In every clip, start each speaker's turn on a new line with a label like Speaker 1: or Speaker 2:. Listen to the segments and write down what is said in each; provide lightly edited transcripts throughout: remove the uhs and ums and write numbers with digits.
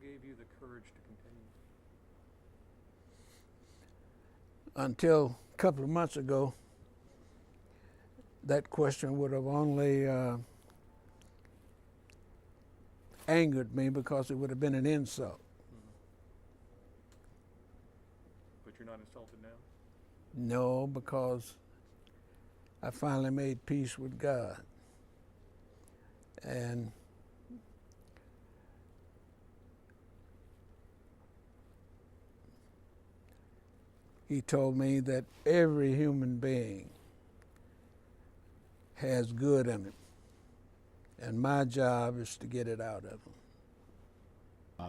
Speaker 1: gave you the courage to continue?
Speaker 2: Until a couple of months ago, that question would have only angered me because it would have been an insult.
Speaker 1: But you're not insulted now?
Speaker 2: No, because I finally made peace with God. And he told me that every human being has good in him, and my job is to get it out of him.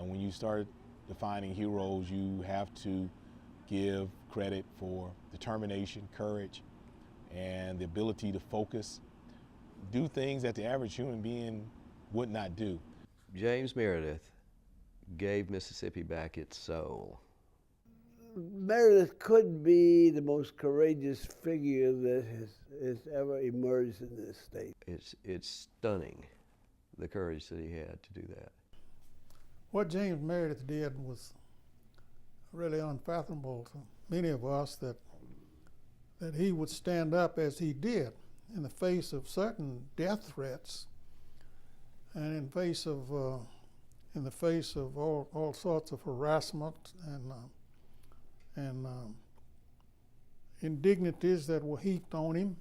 Speaker 3: When you start defining heroes, you have to give credit for determination, courage, and the ability to focus, do things that the average human being would not do.
Speaker 4: James Meredith gave Mississippi back its soul.
Speaker 5: Meredith could be the most courageous figure that has ever emerged in this state.
Speaker 4: It's stunning, the courage that he had to do that.
Speaker 6: What James Meredith did was really unfathomable to many of us, that he would stand up as he did in the face of certain death threats, and in the face of all sorts of harassment and indignities that were heaped on him.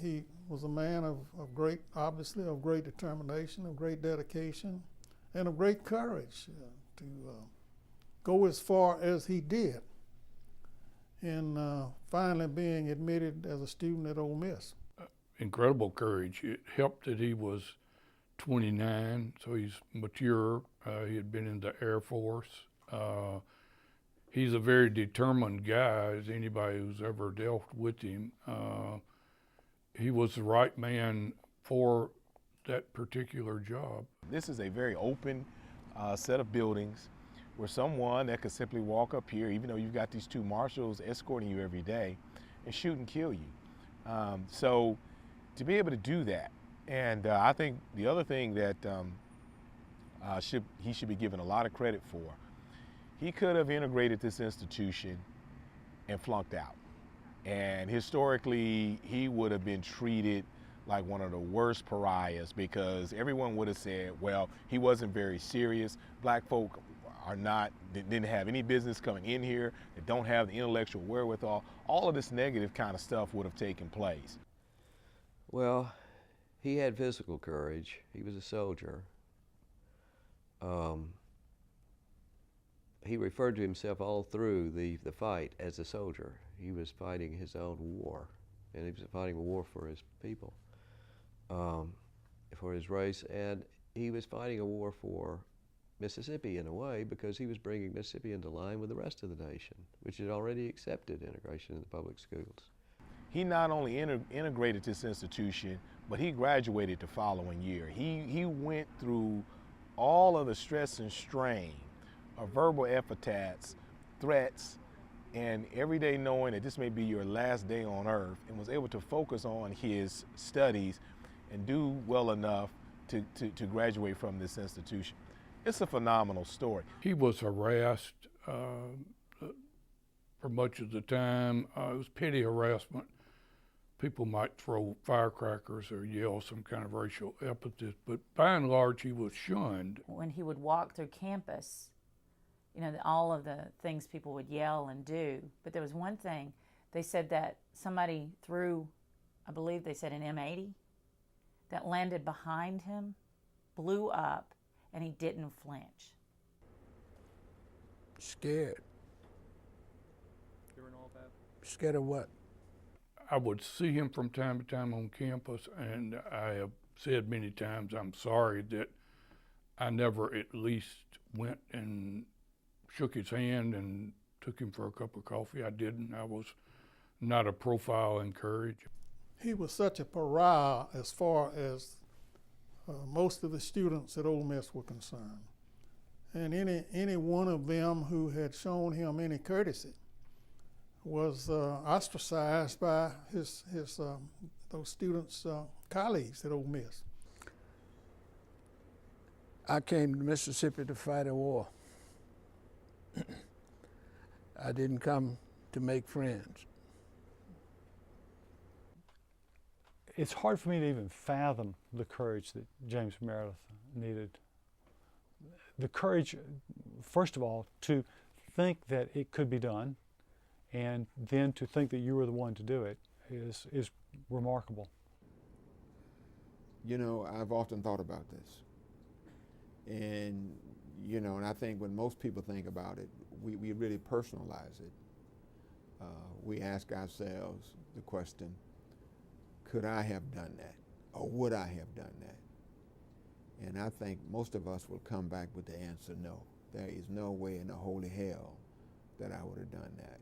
Speaker 6: He was a man of great, obviously, of great determination, of great dedication, and of great courage to go as far as he did in finally being admitted as a student at Ole Miss.
Speaker 7: Incredible courage. It helped that he was 29, so he's mature. He had been in the Air Force. He's a very determined guy, as anybody who's ever dealt with him. He was the right man for that particular job.
Speaker 3: This is a very open set of buildings where someone that could simply walk up here, even though you've got these two marshals escorting you every day, and shoot and kill you. So to be able to do that, and I think the other thing that he should be given a lot of credit for, he could have integrated this institution and flunked out. And historically, he would have been treated like one of the worst pariahs, because everyone would have said, well, he wasn't very serious. Black folk didn't have any business coming in here, they don't have the intellectual wherewithal. All of this negative kind of stuff would have taken place.
Speaker 4: Well, he had physical courage. He was a soldier. He referred to himself all through the fight as a soldier. He was fighting his own war, and he was fighting a war for his people, for his race, and he was fighting a war for Mississippi in a way, because he was bringing Mississippi into line with the rest of the nation, which had already accepted integration in the public schools.
Speaker 3: He not only integrated this institution, but he graduated the following year. He went through all of the stress and strain of verbal epithets, threats, and every day knowing that this may be your last day on earth, and was able to focus on his studies and do well enough to graduate from this institution. It's a phenomenal story.
Speaker 7: He was harassed for much of the time. It was petty harassment. People might throw firecrackers or yell some kind of racial epithet, but by and large, he was shunned.
Speaker 8: When he would walk through campus, you know, all of the things people would yell and do, but there was one thing. They said that somebody threw, I believe they said an M80, that landed behind him, blew up, and he didn't flinch.
Speaker 2: Scared.
Speaker 1: During all that?
Speaker 2: Scared of what?
Speaker 7: I would see him from time to time on campus, and I have said many times I'm sorry that I never at least went and shook his hand and took him for a cup of coffee. I didn't. I was not a profile in courage.
Speaker 6: He was such a pariah as far as most of the students at Ole Miss were concerned. And any one of them who had shown him any courtesy was ostracized by those students' colleagues at Ole Miss.
Speaker 2: I came to Mississippi to fight a war. I didn't come to make friends.
Speaker 9: It's hard for me to even fathom the courage that James Meredith needed. The courage, first of all, to think that it could be done, and then to think that you were the one to do it is remarkable.
Speaker 10: You know, I've often thought about this. And, you know, and I think when most people think about it, we really personalize it. We ask ourselves the question, could I have done that? Or would I have done that? And I think most of us will come back with the answer no. There is no way in the holy hell that I would have done that.